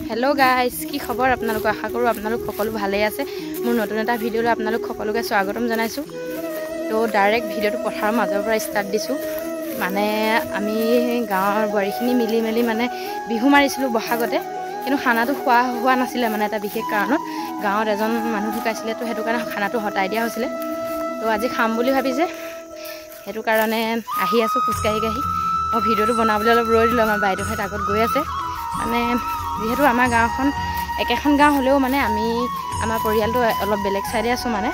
Hello guys की खबर आपनालोक आशा करूँ आपनालोक सकलो भाले आछे। मोर नतुन एटा भिडिओ आपनालोक सकलोके स्वागतम जनाइछु। तो डायरेक्ट भिडिओটো पथार माजर পৰা स्टार्ट दिछु। माने आमी गाँवर बरिखिनि मिली मिली माने बिहु मारिसिलु बहागते, किन्तु खानाটো खোৱা হোৱা नाছিলে। माने এটা বিশেষ কাৰণত গাঁৱত এজন মানুহ ঢুকাইছিলে, তো হেতু কাৰণে খানাটো হটাই দিয়া হৈছিলে। তো আজি খাম বুলি ভাবিছে, হেতু কাৰণে আহি আছো খুচকাহি গাহি। মই ভিডিওটো বনাবলৈ অলপ ৰৈ দিলোঁ। আমাৰ বাইদেউহঁত আগত গৈ আছে। মানে যেহেতু আমাৰ গাঁওখন একেখন গাঁও হ'লেও মানে আমি আমাৰ পৰিয়ালটো অলপ বেলেগ সাইডে আছো। মানে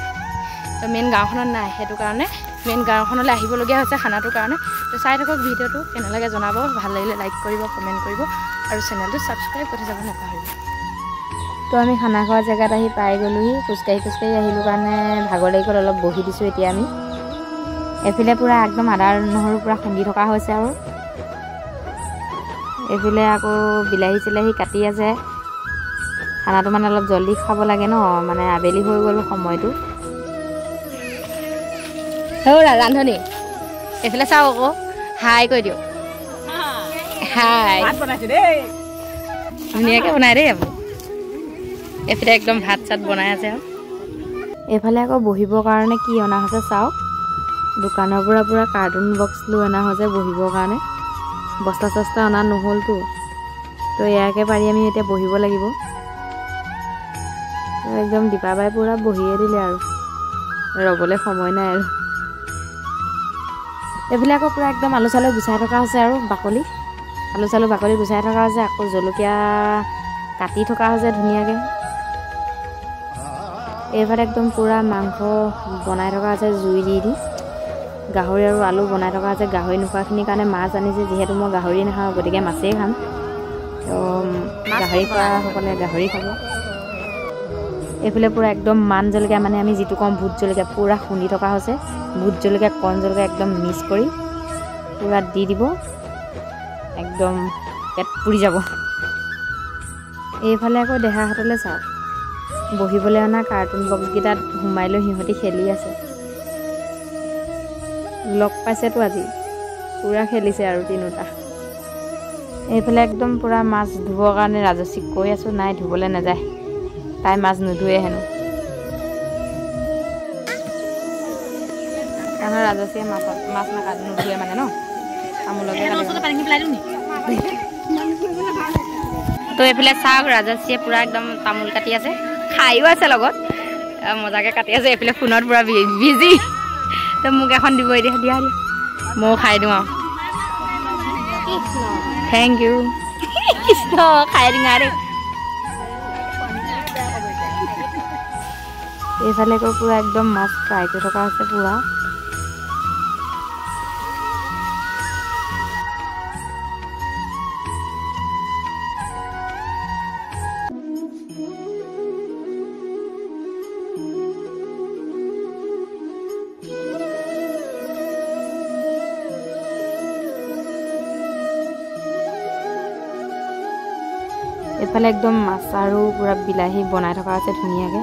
তো মেইন গাঁওখনত নাই, হেতু কাৰণে মেইন গাঁওখনলৈ আহিবলগীয়া হৈছে খানাটোৰ কাৰণে। তো চাই থাকক ভিডিওটো, কেনে লাগে জনাব। ভাল লাগিলে লাইক কৰিব, কমেণ্ট কৰিব আৰু চেনেলটো সাবস্ক্ৰাইব কৰি যাব নাপাহৰিব। তো আমি খানা খোৱা জেগাত আহি পাই গ'লোহি। খুচকাহি আহিলোঁ কাৰণে ভাগৰ লাগি গ'ল, অলপ বহি দিছোঁ এতিয়া আমি। এফালে পুৰা একদম আদা নহৰু পুৰা খুন্দি থকা হৈছে আৰু এফালে আকৌ বিলাহী চিলাহী কাটি আছে। খানাটো মানে অলপ জলদি খাব লাগে ন, মানে আবেলি হৈ গ'ল সময়টো। ৰান্ধনি এফালে চাওঁ আকৌ, হাই কৈ দিওঁ। হাই ধুনীয়াকৈ বনাই দেই আপুনি। এফালে একদম ভাত চাত বনাই আছে আৰু এইফালে আকৌ বহিবৰ কাৰণে কি অনা হৈছে চাওক। দোকানৰ পৰা পুৰা কাৰ্টুন বক্স লৈ অনা হৈছে বহিবৰ কাৰণে। বস্তা চস্তা অনা নহ'লতো, তো ইয়াকে পাৰি আমি এতিয়া বহিব লাগিব। তো একদম দীপাবাই পুৰা বহিয়ে দিলে আৰু ৰ'বলৈ সময় নাই আৰু। এইফালে আকৌ পুৰা একদম আলু চালু গুচাই থকা হৈছে আৰু বাকলি আলু চালু বাকলি গুচাই থকা হৈছে। আকৌ জলকীয়া কাটি থকা হৈছে ধুনীয়াকৈ। এইফালে একদম পুৰা মাংস বনাই থকা আছে জুই দি দি। গাহৰি আৰু আলু বনাই থকা আছে। গাহৰি নোখোৱাখিনিৰ কাৰণে মাছ আনিছে, যিহেতু মই গাহৰি নাখাওঁ গতিকে মাছেই খাম। তো গাহৰি খোৱাসকলে গাহৰি খাব। এইফালে পুৰা একদম মান জলকীয়া, মানে আমি যিটো কওঁ ভোট জলকীয়া, পুৰা খুন্দি থকা হৈছে। ভোট জলকীয়া কণ জলকীয়া একদম মিক্স কৰি পুৰা দি দিব, একদম পেট পুৰি যাব। এইফালে আকৌ দেহাহঁতলৈ চাওক, বহিবলৈ অনা কাৰ্টুন বক্সকেইটাত সোমাই লৈ সিহঁতি খেলি আছে। লগ পাইছেতো আজি, পুৰা খেলিছে আৰু তিনিওটা। এইফালে একদম পুৰা মাছ ধুবৰ কাৰণে ৰাজস্বীক কৈ আছোঁ, নাই ধুবলৈ নাযায়, তাই মাছ নুধুৱে হেনো। কাৰণ ৰাজস্বীয়ে মাছ নুধুৱে মানে ন, তামোলকে তো এইফালে চাওক ৰাজস্বীয়ে পুৰা একদম তামোল কাটি আছে, খাইও আছে লগত, মজাকৈ কাটি আছে। এইফালে ফোনত পুৰা বিজি। তো মোক এখন দিব, দিয়া দিয়া দিয়া, ময়ো খাই দিওঁ আৰু। থেংক ইউ কৃষ্ণ, খাই দিওঁ আৰু। এইফালে আকৌ পুৰা একদম মাছ ফ্ৰাই কৰি থকা আছে পুৰা। এইফালে একদম মাছ আৰু পুৰা বিলাহী বনাই থকা আছে ধুনীয়াকৈ।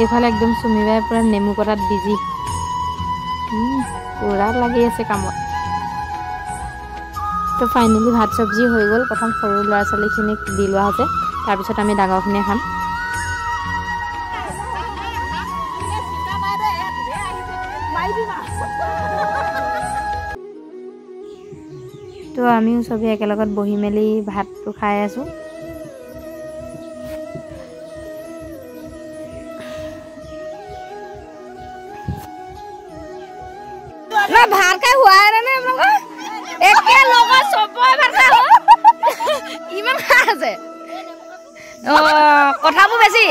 এইফালে একদম চুমিবাই পুৰা নেমু কটাত বিজি, পুৰা লাগি আছে কামত। তো ফাইনেলি ভাত চব্জি হৈ গ'ল। প্ৰথম সৰু ল'ৰা ছোৱালীখিনিক দি লোৱা হৈছে, তাৰপিছত আমি ডাঙৰখিনিয়ে খাম। তো আমিও চবেই একেলগত বহি মেলি ভাতটো খাই আছোঁ। না ভাত খাই হোৱাই নাই নে আপোনালোকৰ? একে লগত চবৰে ভাত খাই ইমান খাই আছে। কথাবোৰ বেছি,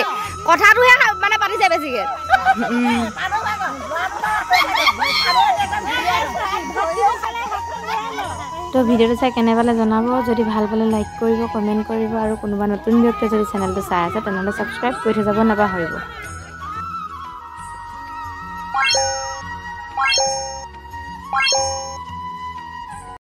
কথাটোহে মানে পাতিছে বেছিকৈ। তো ভিডিওটো চাই কেনে পালে জনাব। যদি ভাল পালে লাইক কৰিব, কমেণ্ট কৰিব আৰু কোনোবা নতুন ব্যক্তিয়ে যদি চেনেলটো চাই আছে তেনেহ'লে ছাবস্ক্ৰাইব কৰি থৈ যাব নাপাহৰিব।